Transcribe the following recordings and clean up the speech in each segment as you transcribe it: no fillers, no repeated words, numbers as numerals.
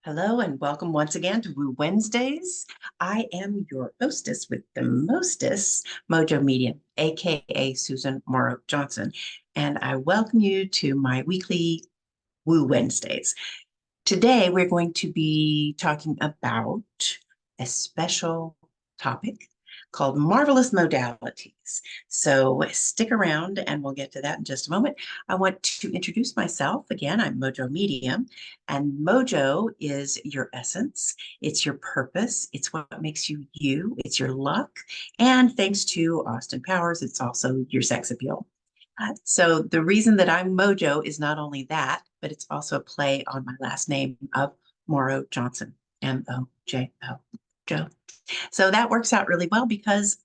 Hello and welcome once again to Woo Wednesdays. I am your hostess with the mostest, MoJo Medium, aka Susan Morrow Johnson, and I welcome you to my weekly Woo Wednesdays. Today we're going to be talking about a special topic called marvelous modalities. So stick around and we'll get to that in just a moment. I want to introduce myself again. I'm MoJo Medium, and MoJo is your essence, it's your purpose, it's what makes you you, it's your luck. And thanks to Austin Powers, it's also your sex appeal. So the reason that I'm MoJo is not only that, but it's also a play on my last name of Morrow Johnson, MoJo, Joe. So that works out really well because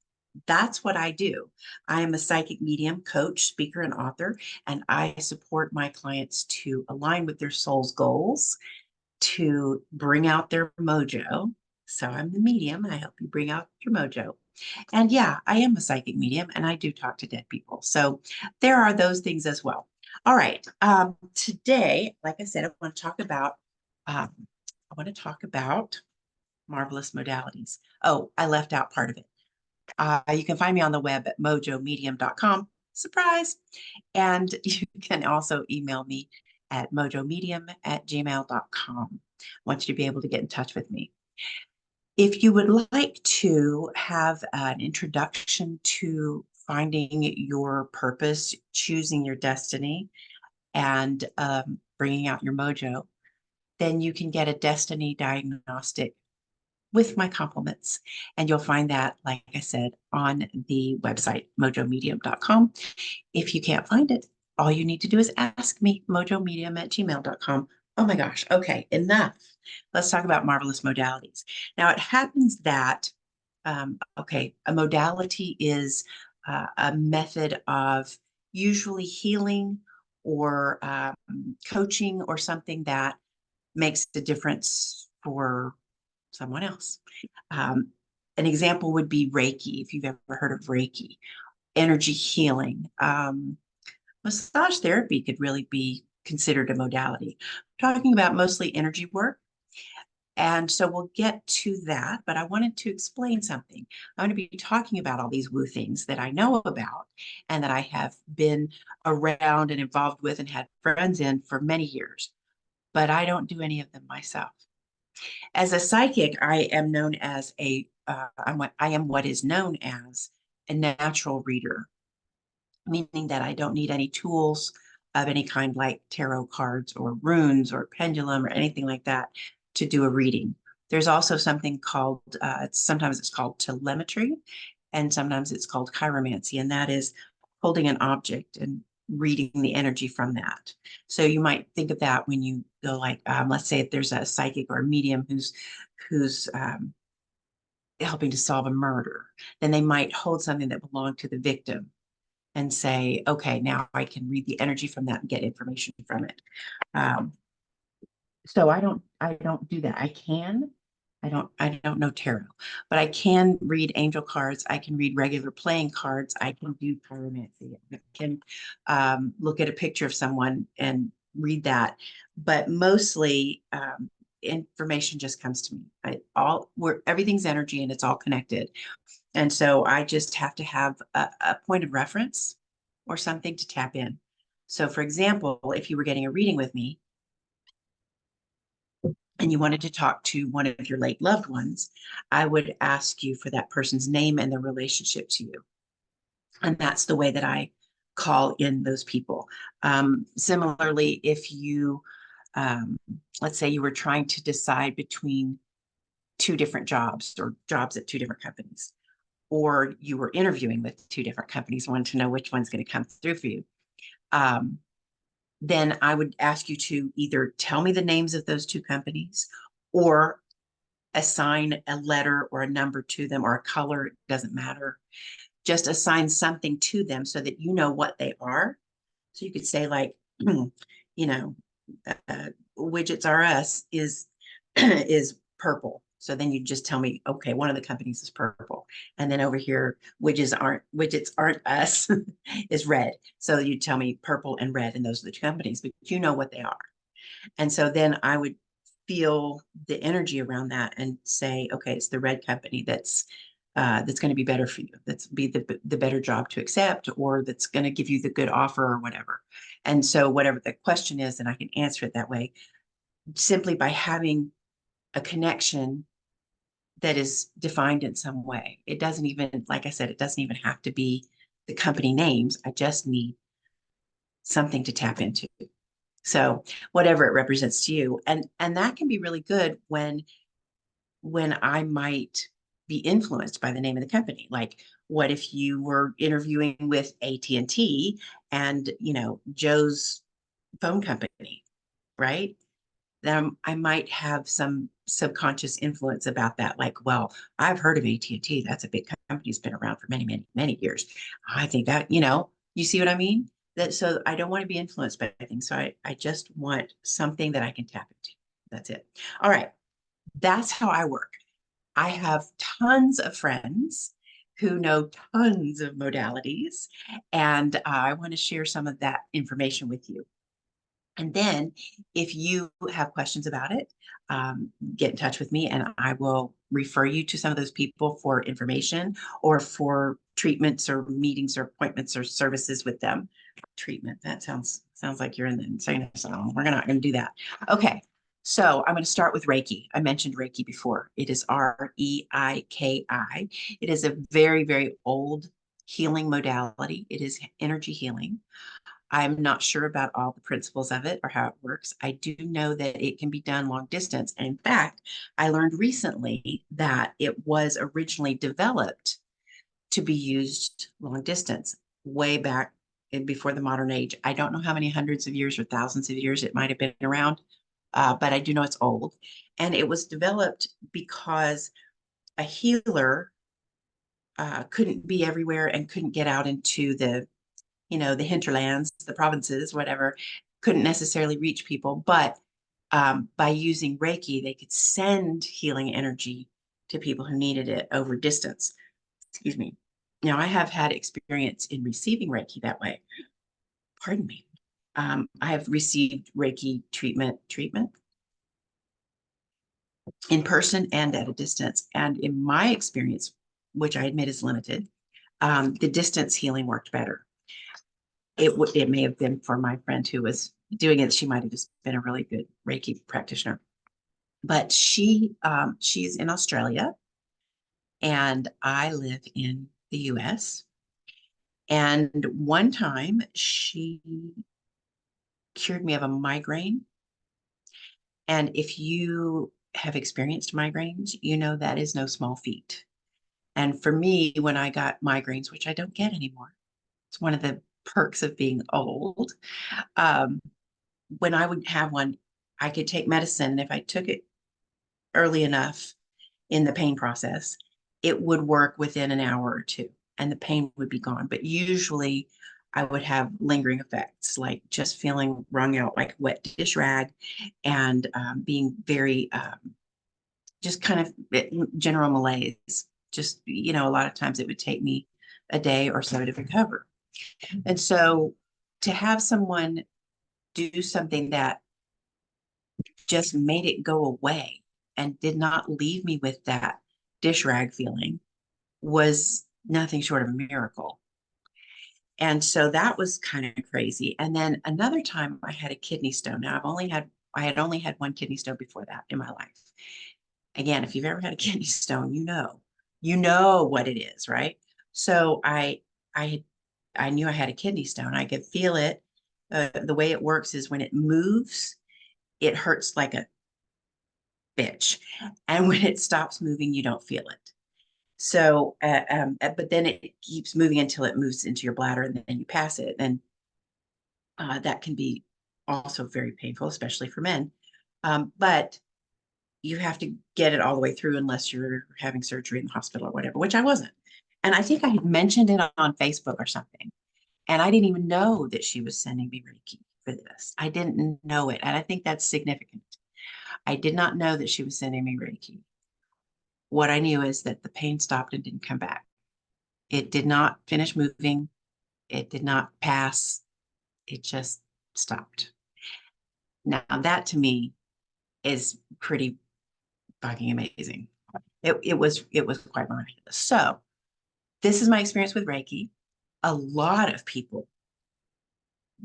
that's what I do. I am a psychic medium, coach, speaker, and author, and I support my clients to align with their soul's goals, to bring out their mojo. So I'm the medium. I help you bring out your mojo. And yeah, I am a psychic medium and I do talk to dead people. So there are those things as well. All right. Today, like I said, I want to talk about marvelous modalities. Oh, I left out part of it. You can find me on the web at mojomedium.com. Surprise. And you can also email me at mojomedium@gmail.com. I want you to be able to get in touch with me. If you would like to have an introduction to finding your purpose, choosing your destiny, and bringing out your mojo, then you can get a destiny diagnostic with my compliments. And you'll find that, like I said, on the website, mojomedium.com. If you can't find it, all you need to do is ask me, mojomedium@gmail.com. Oh my gosh. Okay, enough. Let's talk about marvelous modalities. Now, it happens that, a modality is a method of usually healing or coaching or something that makes a difference for someone else. Um, an example would be Reiki, if you've ever heard of Reiki, energy healing. Massage therapy could really be considered a modality. I'm talking about mostly energy work. And so we'll get to that, but I wanted to explain something. I'm going to be talking about all these woo things that I know about and that I have been around and involved with and had friends in for many years, but I don't do any of them myself. As a psychic, I am known as I am what is known as a natural reader, meaning that I don't need any tools of any kind like tarot cards or runes or pendulum or anything like that to do a reading. There's also something called, sometimes it's called telemetry, and sometimes it's called chiromancy, and that is holding an object and reading the energy from that. So you might think of that when you go like, let's say if there's a psychic or a medium who's helping to solve a murder, then they might hold something that belonged to the victim and say, okay, now I can read the energy from that and get information from it. Um, so I don't do that. I don't know tarot, but I can read angel cards. I can read regular playing cards. I can do pyromancy. I can look at a picture of someone and read that. But mostly information just comes to me. Everything's energy and it's all connected. And so I just have to have a point of reference or something to tap in. So for example, if you were getting a reading with me, and you wanted to talk to one of your late loved ones, I would ask you for that person's name and their relationship to you. And that's the way that I call in those people. Similarly, if you, let's say you were trying to decide between two different jobs or jobs at two different companies, or you were interviewing with two different companies, wanted to know which one's going to come through for you. Then I would ask you to either tell me the names of those two companies or assign a letter or a number to them or a color, it doesn't matter. Just assign something to them so that you know what they are. So you could say like, you know, widgets are us is is purple. So then you just tell me, okay, one of the companies is purple. And then over here, widgets aren't us is red. So you tell me purple and red, and those are the two companies, but you know what they are. And so then I would feel the energy around that and say, okay, it's the red company that's going to be better for you. That's be the better job to accept, or that's going to give you the good offer or whatever. And so whatever the question is, and I can answer it that way simply by having a connection that is defined in some way. It doesn't even, like I said, it doesn't even have to be the company names. I just need something to tap into. So whatever it represents to you. And that can be really good when I might be influenced by the name of the company. Like, what if you were interviewing with AT&T and, Joe's phone company, right? Then I might have some subconscious influence about that. Like, well, I've heard of AT&T. That's a big company. It's been around for many, many, many years. I think that, you see what I mean? That so I don't want to be influenced by things. So I just want something that I can tap into. That's it. All right. That's how I work. I have tons of friends who know tons of modalities, and I want to share some of that information with you. And then if you have questions about it, get in touch with me and I will refer you to some of those people for information or for treatments or meetings or appointments or services with them. Treatment, that sounds like you're in the insane asylum. We're not going to do that. Okay. So I'm going to start with Reiki. I mentioned Reiki before. It is Reiki. It is a very, very old healing modality. It is energy healing. I'm not sure about all the principles of it or how it works. I do know that it can be done long distance. And in fact, I learned recently that it was originally developed to be used long distance way back before the modern age. I don't know how many hundreds of years or thousands of years it might have been around, but I do know it's old. And it was developed because a healer couldn't be everywhere and couldn't get out into the hinterlands, the provinces, whatever, couldn't necessarily reach people. But by using Reiki, they could send healing energy to people who needed it over distance. Excuse me. Now, I have had experience in receiving Reiki that way. Pardon me. I have received Reiki treatment in person and at a distance. And in my experience, which I admit is limited, the distance healing worked better. It may have been for my friend who was doing it. She might have just been a really good Reiki practitioner, but she's in Australia and I live in the US. And one time she cured me of a migraine. And if you have experienced migraines, you know that is no small feat. And for me, when I got migraines, which I don't get anymore, it's one of the perks of being old. Um, when I would have one, I could take medicine. And if I took it early enough in the pain process, it would work within an hour or two and the pain would be gone. But usually I would have lingering effects, like just feeling wrung out like a wet dish rag and being very, just kind of general malaise. Just, a lot of times it would take me a day or so to recover. And so to have someone do something that just made it go away and did not leave me with that dish rag feeling was nothing short of a miracle. And so that was kind of crazy. And then another time I had a kidney stone. Now I had only had one kidney stone before that in my life. Again, if you've ever had a kidney stone, you know what it is, right? So I knew I had a kidney stone. I could feel it. The way it works is when it moves, it hurts like a bitch. And when it stops moving, you don't feel it. So, but then it keeps moving until it moves into your bladder and then you pass it. And that can be also very painful, especially for men. But you have to get it all the way through unless you're having surgery in the hospital or whatever, which I wasn't. And I think I had mentioned it on Facebook or something. And I didn't even know that she was sending me Reiki for this. I didn't know it. And I think that's significant. I did not know that she was sending me Reiki. What I knew is that the pain stopped and didn't come back. It did not finish moving. It did not pass. It just stopped. Now, that to me is pretty fucking amazing. It was quite miraculous. So this is my experience with Reiki. A lot of people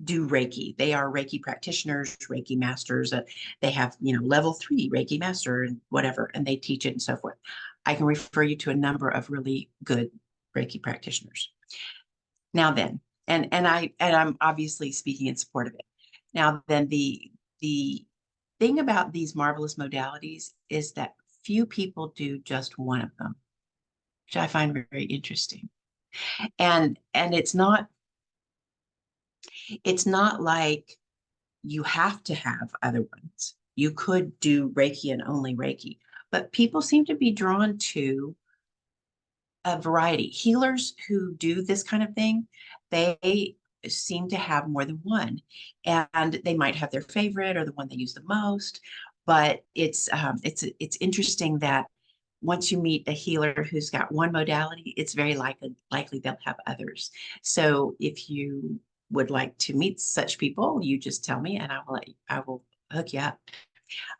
do Reiki. They are Reiki practitioners, Reiki masters. They have, level 3 Reiki master and whatever, and they teach it and so forth. I can refer you to a number of really good Reiki practitioners. Now then, and I'm obviously speaking in support of it. Now then, the thing about these marvelous modalities is that few people do just one of them, which I find very interesting. And it's not like you have to have other ones. You could do Reiki and only Reiki, but people seem to be drawn to a variety. Healers who do this kind of thing, they seem to have more than one, and they might have their favorite or the one they use the most. But it's interesting that once you meet a healer who's got one modality, it's very likely they'll have others. So if you would like to meet such people, you just tell me, and I will hook you up.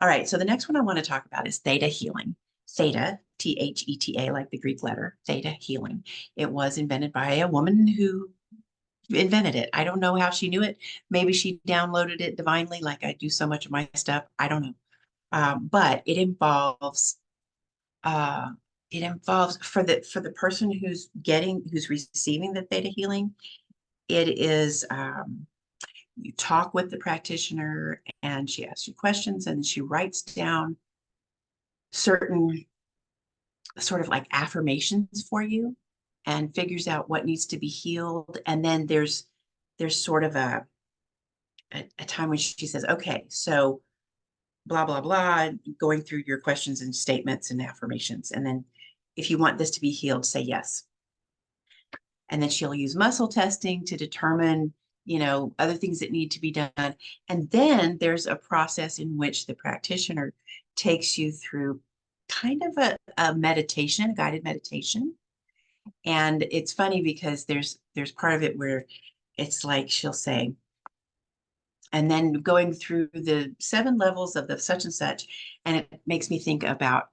All right. So the next one I want to talk about is Theta Healing. Theta, Theta, like the Greek letter, Theta Healing. It was invented by a woman who invented it. I don't know how she knew it. Maybe she downloaded it divinely, like I do so much of my stuff. I don't know. But uh, it involves for the person who's receiving the Theta Healing. It is you talk with the practitioner, and she asks you questions, and she writes down certain sort of like affirmations for you and figures out what needs to be healed. And then there's sort of a time when she says, okay, so blah blah blah, going through your questions and statements and affirmations, and then if you want this to be healed, say yes. And then she'll use muscle testing to determine, other things that need to be done. And then there's a process in which the practitioner takes you through kind of a meditation, a guided meditation. And it's funny because there's part of it where it's like she'll say, and then going through the 7 levels of the such and such. And it makes me think about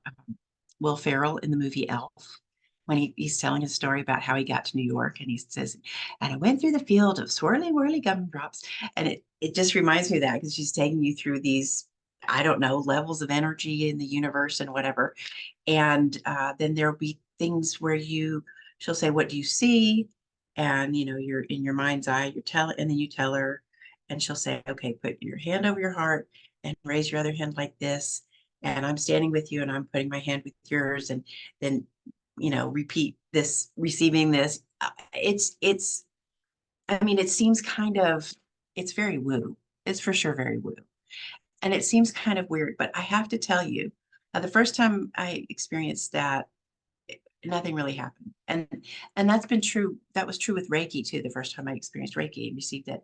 Will Ferrell in the movie Elf, when he's telling a story about how he got to New York, and he says, and I went through the field of swirly whirly gumdrops. And it just reminds me of that, because she's taking you through these, I don't know, levels of energy in the universe and whatever. And then there'll be things where she'll say, what do you see? And you're in your mind's eye, and then you tell her, and she'll say, okay, put your hand over your heart and raise your other hand like this. And I'm standing with you, and I'm putting my hand with yours. And then, repeat this, receiving this. It's, I mean, it seems it's very woo. It's for sure very woo. And it seems kind of weird, but I have to tell you, the first time I experienced that, nothing really happened. And that's been true. That was true with Reiki too. The first time I experienced Reiki and received it.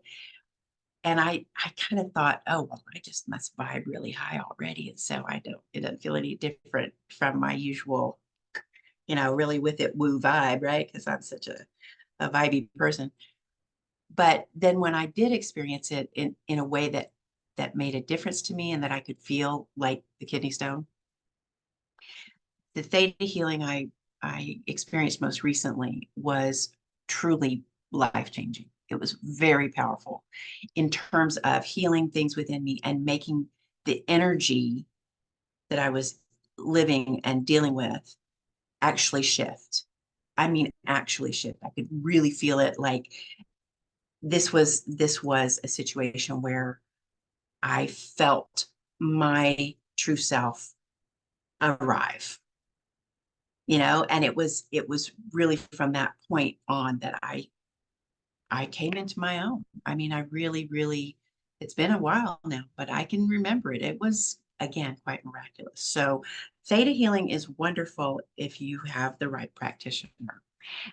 And I kind of thought, oh, well, I just must vibe really high already. And so it doesn't feel any different from my usual, really with it woo vibe, right? Because I'm such a vibey person. But then when I did experience it in a way that made a difference to me, and that I could feel like the kidney stone, the Theta Healing I experienced most recently was truly life changing. It was very powerful in terms of healing things within me and making the energy that I was living and dealing with actually shift. I mean, actually shift. I could really feel it. Like this was a situation where I felt my true self arrive, and it was really from that point on that I came into my own. I mean, I really, really, it's been a while now, but I can remember it. It was, again, quite miraculous. So, Theta Healing is wonderful if you have the right practitioner.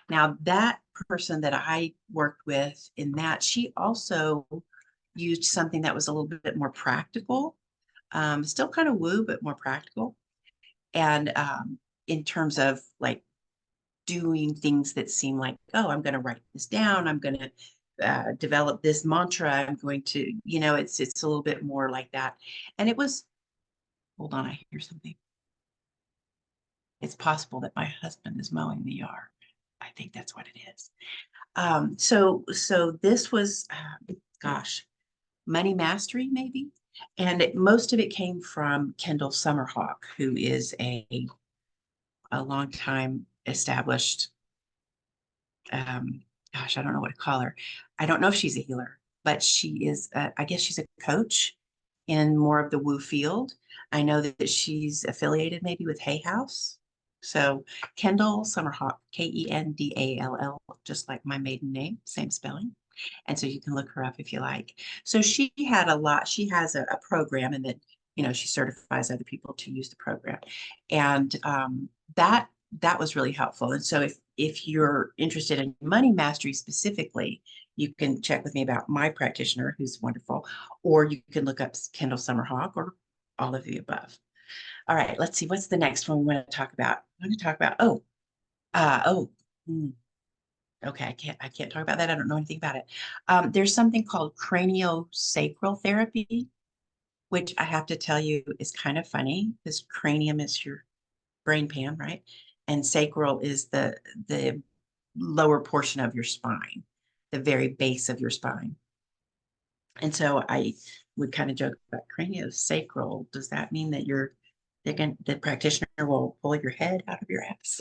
Now, that person that I worked with in that, she also used something that was a little bit more practical, still kind of woo, but more practical. And in terms of like doing things that seem like, oh, I'm going to write this down. I'm going to develop this mantra. I'm going to, it's a little bit more like that. And Hold on, I hear something. It's possible that my husband is mowing the yard. I think that's what it is. So this was, gosh, Money Mastery, maybe. And most of it came from Kendall Summerhawk, who is a long time established, gosh, I don't know what to call her. I don't know if she's a healer, but she is, I guess she's a coach in more of the woo field. I know that she's affiliated maybe with Hay House. So Kendall Summerhawk, Kendall, just like my maiden name, same spelling. And so you can look her up if you like. So she had a lot, she has a program, and then, she certifies other people to use the program. And that was really helpful. And so if you're interested in money mastery specifically, you can check with me about my practitioner, who's wonderful, or you can look up Kendall Summerhawk or all of the above. All right, let's see. What's the next one we want to talk about? I want to talk about, hmm, okay, I can't talk about that. I don't know anything about it. There's something called craniosacral therapy, which I have to tell you is kind of funny because cranium is your brain pan, right? And sacral is the lower portion of your spine, the very base of your spine. And so I would kind of joke about craniosacral. Does that mean that the practitioner will pull your head out of your ass?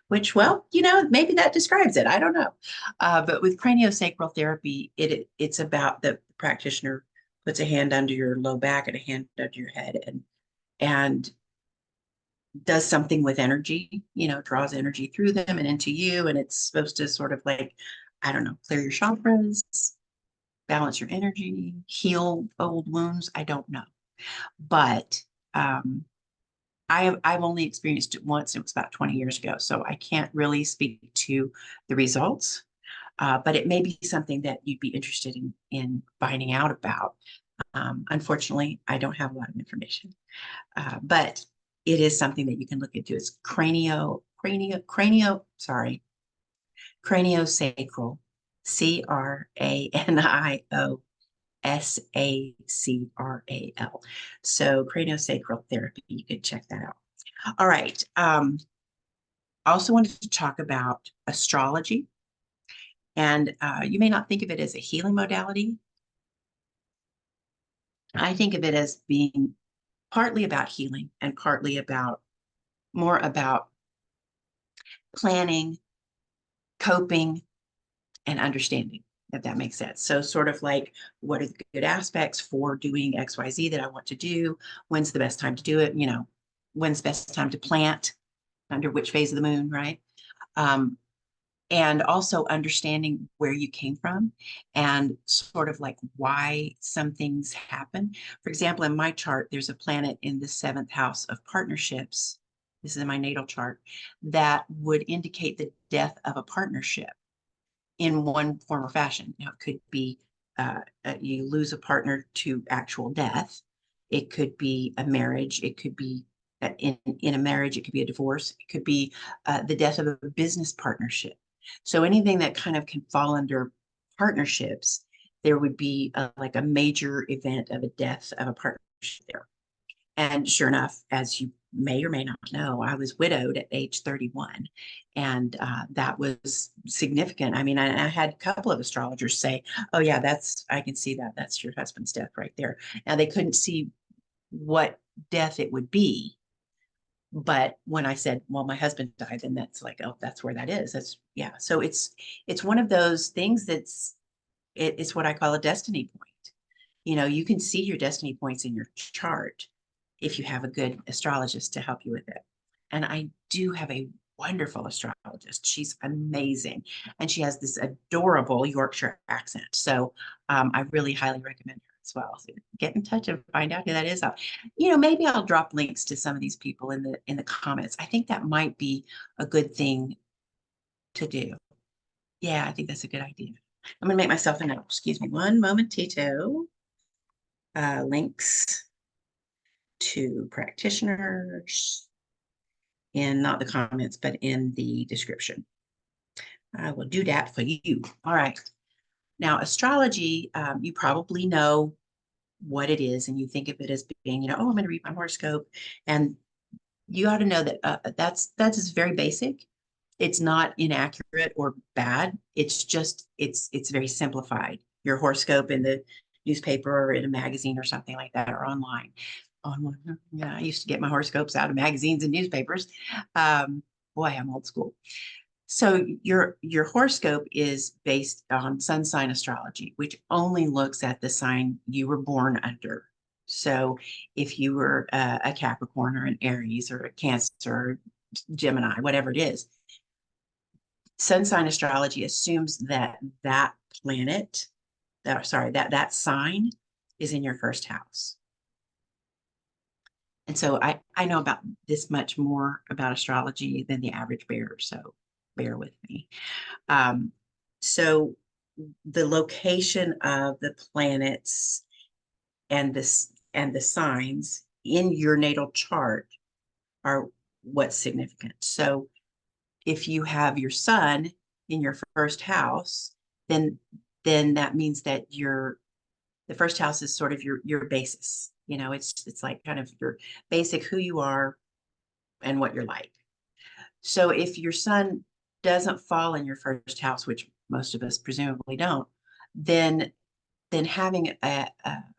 Which, well, maybe that describes it. I don't know. But with craniosacral therapy, it's about the practitioner puts a hand under your low back and a hand under your head and does something with energy, draws energy through them and into you. And it's supposed to sort of like, I don't know, clear your chakras, balance your energy, heal old wounds. I don't know. But I've only experienced it once. It was about 20 years ago. So I can't really speak to the results. But it may be something that you'd be interested in finding out about. Unfortunately, I don't have a lot of information, but it is something that you can look into. It's craniosacral, craniosacral. So craniosacral therapy, you could check that out. All right. I also wanted to talk about astrology. And you may not think of it as a healing modality. I think of it as being partly about healing and partly more about planning, coping, and understanding, if that makes sense. So sort of like, what are the good aspects for doing XYZ that I want to do? When's the best time to do it? When's the best time to plant? Under which phase of the moon, right? And also understanding where you came from and sort of like why some things happen. For example, in my chart, there's a planet in the 7th house of partnerships. This is in my natal chart that would indicate the death of a partnership in one form or fashion. Now, it could be you lose a partner to actual death. It could be a marriage. It could be in a marriage. It could be a divorce. It could be the death of a business partnership. So anything that kind of can fall under partnerships, there would be like a major event of a death of a partnership there. And sure enough, as you may or may not know, I was widowed at age 31. And that was significant. I mean, I had a couple of astrologers say, oh, yeah, I can see that. That's your husband's death right there. Now, they couldn't see what death it would be. But when I said, well, my husband died, then that's like, oh, that's where that is. Yeah. So it's one of those things it's what I call a destiny point. You can see your destiny points in your chart if you have a good astrologist to help you with it. And I do have a wonderful astrologist. She's amazing. And she has this adorable Yorkshire accent. So I really highly recommend her as well. So get in touch and find out who that is. Maybe I'll drop links to some of these people in the comments. I think that might be a good thing to do. Yeah, I think that's a good idea. I'm going to make myself a note. Excuse me one momentito. Links to practitioners in not the comments, but in the description. I will do that for you. All right. Now, astrology, you probably know what it is and you think of it as being, oh, I'm going to read my horoscope, and you ought to know that that's just very basic. It's not inaccurate or bad. It's just it's very simplified. Your horoscope in the newspaper or in a magazine or something like that, or online. Online, yeah, I used to get my horoscopes out of magazines and newspapers. Um, Boy, I'm old school. So your horoscope is based on sun sign astrology, which only looks at the sign you were born under. So if you were a Capricorn or an Aries or a Cancer or Gemini, whatever it is, sun sign astrology assumes that that planet, that sign is in your first house. And so I know about this much more about astrology than the average bear, so bear with me. Um, so the location of the planets and the signs in your natal chart are what's significant. So if you have your sun in your first house, then that means that the first house is sort of your basis. It's like kind of your basic who you are and what you're like. So if your sun doesn't fall in your first house, which most of us presumably don't, then having an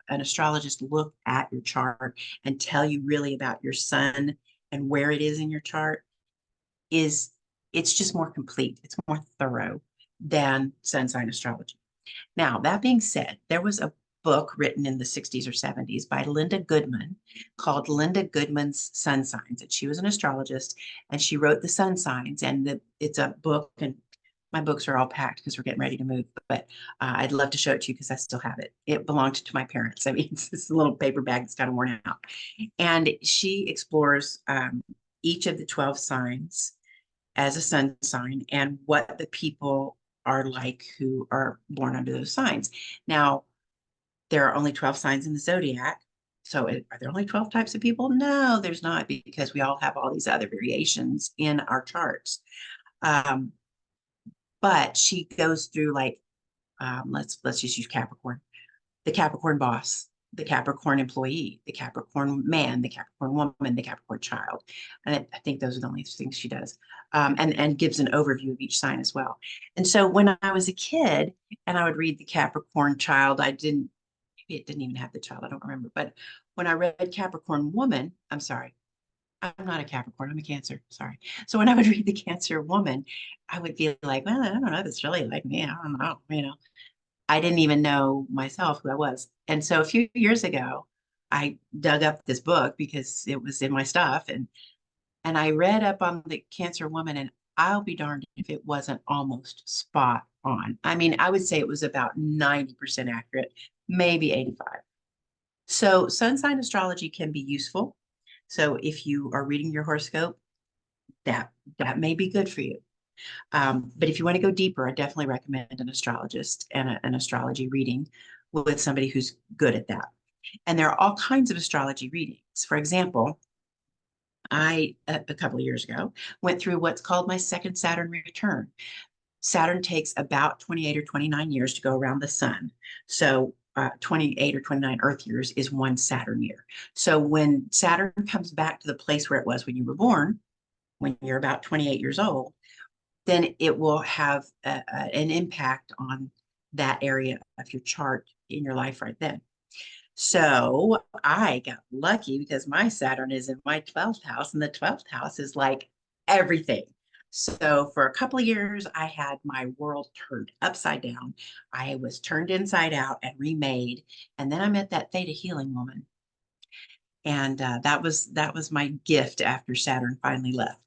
astrologist look at your chart and tell you really about your sun and where it is in your chart is it's just more complete. It's more thorough than sun sign astrology. Now, that being said, there was a book written in the 60s or 70s by Linda Goodman called Linda Goodman's Sun Signs. And she was an astrologist and she wrote the sun signs. And it's a book, and my books are all packed because we're getting ready to move. But I'd love to show it to you because I still have it. It belonged to my parents. I mean, it's this little paper bag that's kind of worn out. And she explores each of the 12 signs as a sun sign and what the people are like who are born under those signs. Now, there are only 12 signs in the zodiac. So are there only 12 types of people? No, there's not, because we all have all these other variations in our charts. But she goes through like, let's just use Capricorn, the Capricorn boss, the Capricorn employee, the Capricorn man, the Capricorn woman, the Capricorn child. And I think those are the only things she does. And gives an overview of each sign as well. And so when I was a kid and I would read the Capricorn child, maybe it didn't even have the child, I don't remember. But when I read Capricorn woman, I'm sorry, I'm not a Capricorn, I'm a Cancer, sorry. So when I would read the Cancer woman, I would be like, well, I don't know, that's really like me. I don't know. I didn't even know myself who I was. And so a few years ago, I dug up this book because it was in my stuff, and I read up on the Cancer woman, and I'll be darned if it wasn't almost spot on. I mean, I would say it was about 90% accurate, maybe 85. So sun sign astrology can be useful. So if you are reading your horoscope, that may be good for you. But if you want to go deeper, I definitely recommend an astrologist and an astrology reading with somebody who's good at that. And there are all kinds of astrology readings. For example, I, a couple of years ago, went through what's called my second Saturn return. Saturn takes about 28 or 29 years to go around the sun. So 28 or 29 Earth years is one Saturn year. So when Saturn comes back to the place where it was when you were born, when you're about 28 years old, then it will have an impact on that area of your chart in your life right then. So I got lucky because my Saturn is in my 12th house, and the 12th house is like everything. So for a couple of years, I had my world turned upside down. I was turned inside out and remade. And then I met that Theta Healing woman. And that was my gift after Saturn finally left.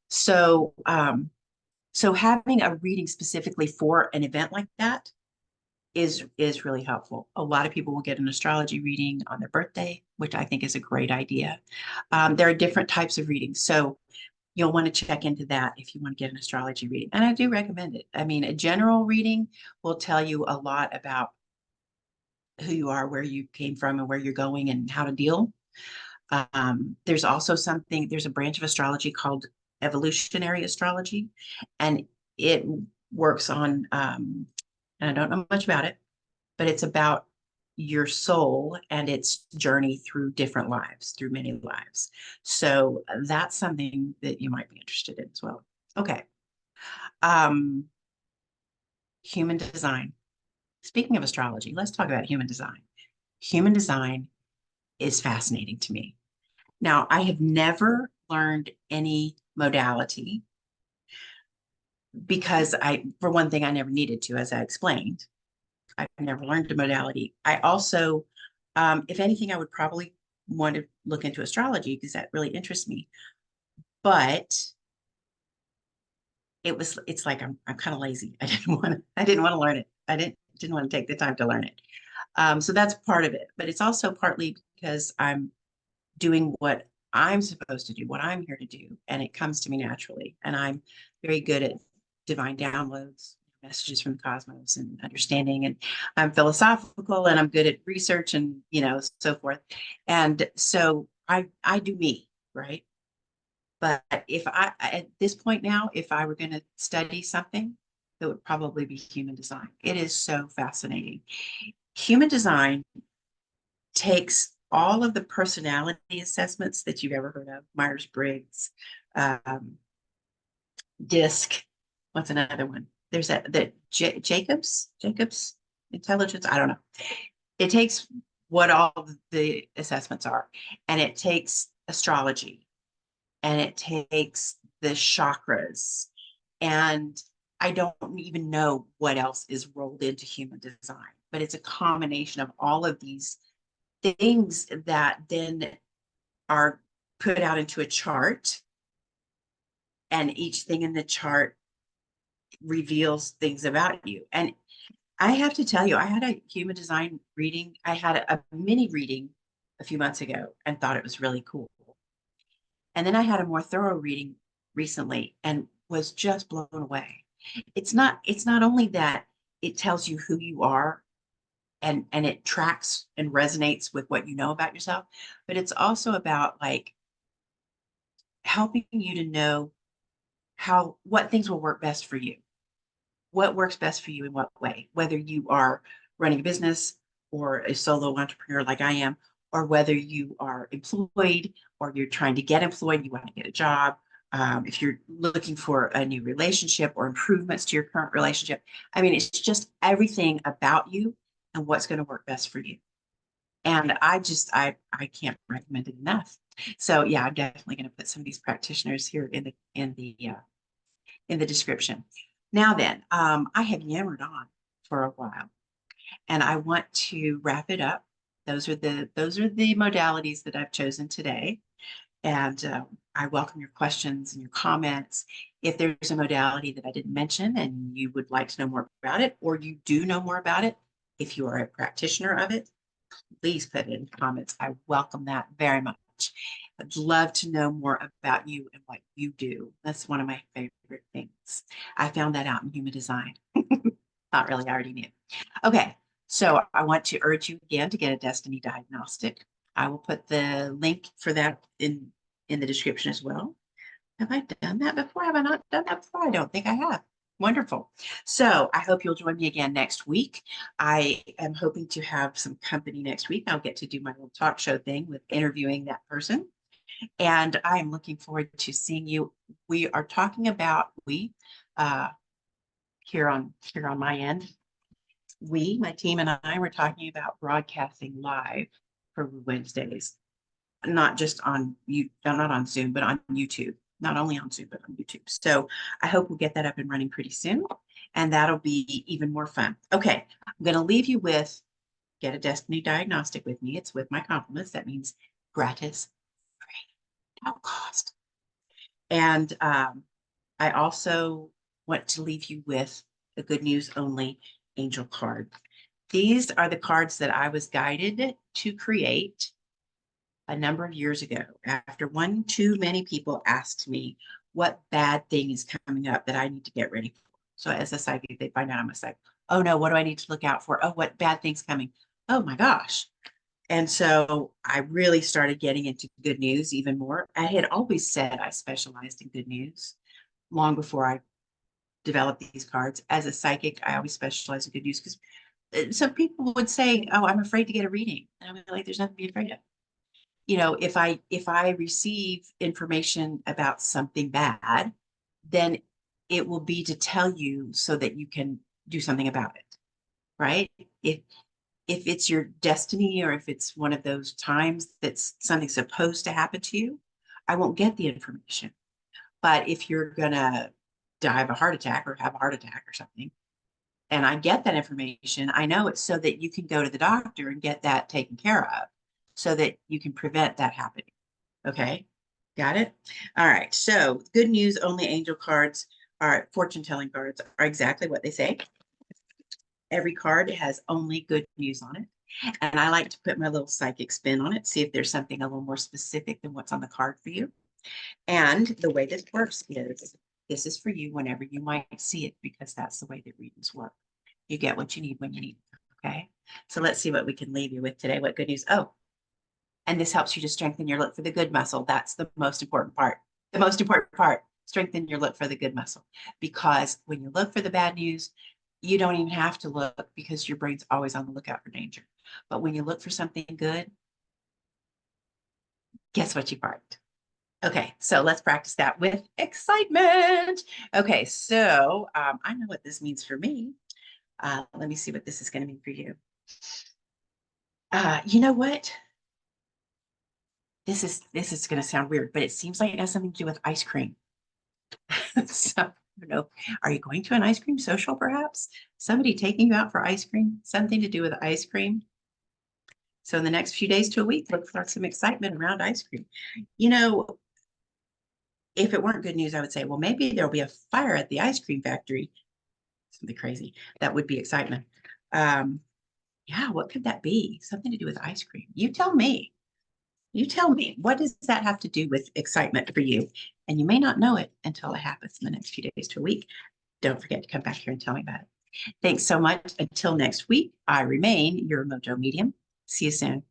So so having a reading specifically for an event like that is really helpful. A lot of people will get an astrology reading on their birthday, which I think is a great idea. There are different types of readings, so you'll want to check into that if you want to get an astrology reading. And I do recommend it. I mean, a general reading will tell you a lot about who you are, where you came from, and where you're going, and how to deal. There's also there's a branch of astrology called evolutionary astrology, and it works on, and I don't know much about it, but it's about your soul and its journey through different lives, through many lives. So that's something that you might be interested in as well. Okay. Um, Human design. Speaking of astrology, let's talk about human design. Human design is fascinating to me. Now, I have never learned any modality because for one thing, I never needed to, as I explained. I've never learned a modality. I also, if anything, I would probably want to look into astrology because that really interests me. But it's like I'm kind of lazy. I didn't want to learn it. I didn't want to take the time to learn it. So that's part of it. But it's also partly because I'm doing what I'm supposed to do, what I'm here to do, and it comes to me naturally. And I'm very good at divine downloads, messages from the cosmos, and understanding. And I'm philosophical, and I'm good at research, and so forth. And so I do me, right? But if at this point now, if I were going to study something, it would probably be human design. It is so fascinating. Human design takes all of the personality assessments that you've ever heard of, Myers-Briggs, um, DISC. What's another one? There's Jacobs intelligence. I don't know. It takes what all the assessments are, and it takes astrology, and it takes the chakras, and I don't even know what else is rolled into human design, but it's a combination of all of these things that then are put out into a chart, and each thing in the chart reveals things about you. And I have to tell you, I had a human design reading. I had a mini reading a few months ago and thought it was really cool. And then I had a more thorough reading recently and was just blown away. It's not only that it tells you who you are and it tracks and resonates with what you know about yourself, but it's also about like helping you to know what things will work best for you, what works best for you in what way, whether you are running a business or a solo entrepreneur like I am, or whether you are employed or you're trying to get employed, you want to get a job. If you're looking for a new relationship or improvements to your current relationship, I mean, it's just everything about you and what's going to work best for you. And I can't recommend it enough. So yeah, I'm definitely going to put some of these practitioners here in the description. Now then, I have yammered on for a while, and I want to wrap it up. Those are the modalities that I've chosen today, and I welcome your questions and your comments. If there's a modality that I didn't mention and you would like to know more about it, or you do know more about it, if you are a practitioner of it, please put it in the comments. I welcome that very much. I'd love to know more about you and what you do. That's one of my favorite things. I found that out in human design. Not really, I already knew. Okay, so I want to urge you again to get a destiny diagnostic. I will put the link for that in the description as well. Have I done that before? Have I not done that before? I don't think I have. Wonderful. So I hope you'll join me again next week. I am hoping to have some company next week. I'll get to do my little talk show thing with interviewing that person. And I am looking forward to seeing you. We are talking about, uh, here on my end, my team and I were talking about broadcasting live for Wednesdays, not just on not on Zoom, but on YouTube. Not only on Zoom, but on YouTube. So I hope we'll get that up and running pretty soon. And that'll be even more fun. Okay, I'm going to leave you with get a destiny diagnostic with me. It's with my compliments. That means gratis, free, no cost. And I also want to leave you with the good news only angel card. These are the cards that I was guided to create a number of years ago after one too many people asked me what bad thing is coming up that I need to get ready for. So as a psychic, they find out I'm a psychic. Oh no, what do I need to look out for? Oh, what bad thing's coming? Oh my gosh. And so I really started getting into good news even more. I had always said I specialized in good news long before I developed these cards. As a psychic, I always specialize in good news because some people would say, "Oh, I'm afraid to get a reading." And I'm like, "There's nothing to be afraid of." You know, if I receive information about something bad, then it will be to tell you so that you can do something about it, right? If if it's your destiny or if it's one of those times that's something supposed to happen to you, I won't get the information. But if you're gonna die of a heart attack or have a heart attack or something, and I get that information, I know it's so that you can go to the doctor and get that taken care of so that you can prevent that happening. Okay. Got it? All right. So good news, only angel cards are fortune telling cards are exactly what they say. Every card has only good news on it. And I like to put my little psychic spin on it, see if there's something a little more specific than what's on the card for you. And the way this works is this is for you whenever you might see it, because that's the way that readings work. You get what you need when you need it. Okay. So let's see what we can leave you with today. What good news? Oh, and this helps you to strengthen your look for the good muscle. That's the most important part. The most important part, strengthen your look for the good muscle. Because when you look for the bad news, you don't even have to look because your brain's always on the lookout for danger. But when you look for something good, guess what you find? Okay, so let's practice that with excitement. Okay, so I know what this means for me. Let me see what this is going to mean for you. You know what? This is going to sound weird, but it seems like it has something to do with ice cream. So, I don't know. Are you going to an ice cream social, perhaps? Somebody taking you out for ice cream? Something to do with ice cream? So, in the next few days to a week, look for some excitement around ice cream. You know, if it weren't good news, I would say, well, maybe there'll be a fire at the ice cream factory. Something crazy. That would be excitement. Um, yeah, what could that be? Something to do with ice cream. You tell me. You tell me, what does that have to do with excitement for you? And you may not know it until it happens in the next few days to a week. Don't forget to come back here and tell me about it. Thanks so much. Until next week, I remain your MoJo medium. See you soon.